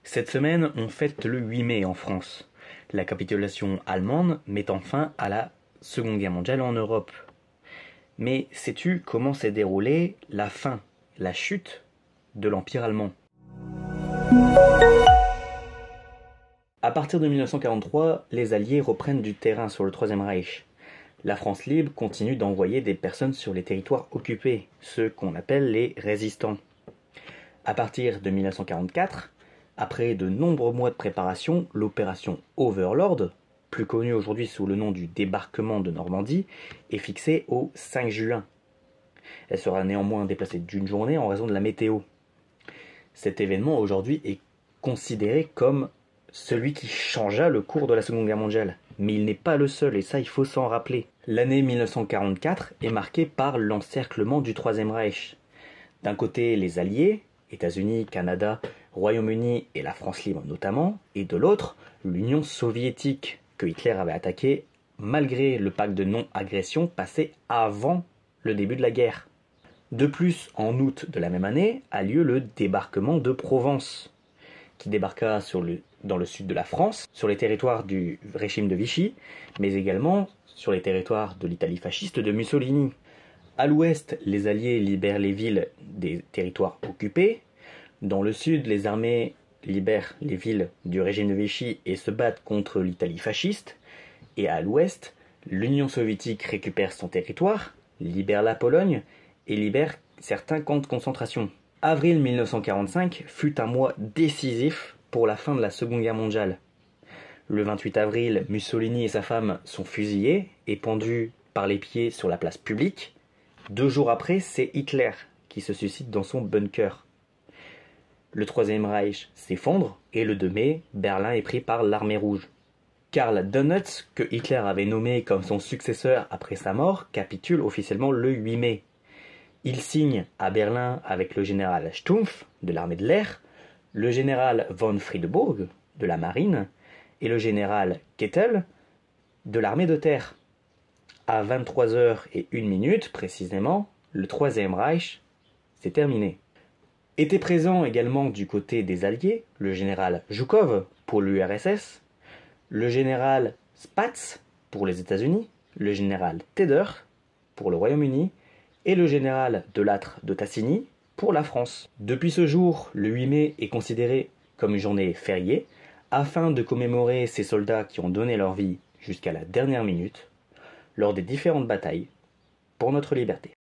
Cette semaine, on fête le 8 mai en France, la capitulation allemande mettant fin à la Seconde Guerre mondiale en Europe. Mais sais-tu comment s'est déroulée la fin, la chute de l'Empire allemand? À partir de 1943, les Alliés reprennent du terrain sur le Troisième Reich. La France libre continue d'envoyer des personnes sur les territoires occupés, ceux qu'on appelle les résistants. À partir de 1944, après de nombreux mois de préparation, l'opération Overlord, plus connue aujourd'hui sous le nom du débarquement de Normandie, est fixée au 5 juin. Elle sera néanmoins déplacée d'une journée en raison de la météo. Cet événement aujourd'hui est considéré comme celui qui changea le cours de la Seconde Guerre mondiale. Mais il n'est pas le seul, et ça il faut s'en rappeler. L'année 1944 est marquée par l'encerclement du Troisième Reich. D'un côté, les Alliés, États-Unis, Canada, Royaume-Uni et la France libre notamment, et de l'autre, l'Union soviétique, que Hitler avait attaquée malgré le pacte de non-agression passé avant le début de la guerre. De plus, en août de la même année, a lieu le débarquement de Provence, qui débarqua dans le sud de la France, sur les territoires du régime de Vichy, mais également sur les territoires de l'Italie fasciste de Mussolini. À l'ouest, les Alliés libèrent les villes des territoires occupés. Dans le sud, les armées libèrent les villes du régime de Vichy et se battent contre l'Italie fasciste. Et à l'ouest, l'Union soviétique récupère son territoire, libère la Pologne et libère certains camps de concentration. Avril 1945 fut un mois décisif pour la fin de la Seconde Guerre mondiale. Le 28 avril, Mussolini et sa femme sont fusillés et pendus par les pieds sur la place publique. 2 jours après, c'est Hitler qui se suicide dans son bunker. Le Troisième Reich s'effondre et le 2 mai, Berlin est pris par l'armée rouge. Karl Dönitz, que Hitler avait nommé comme son successeur après sa mort, capitule officiellement le 8 mai. Il signe à Berlin avec le général Stumpf de l'armée de l'air, le général von Friedeburg de la marine et le général Keitel de l'armée de terre. À 23h01 précisément, le Troisième Reich s'est terminé. Était présent également du côté des Alliés le général Zhukov pour l'URSS, le général Spaatz pour les États-Unis, le général Tedder pour le Royaume-Uni et le général Delattre de Tassigny pour la France. Depuis ce jour, le 8 mai est considéré comme une journée fériée afin de commémorer ces soldats qui ont donné leur vie jusqu'à la dernière minute lors des différentes batailles pour notre liberté.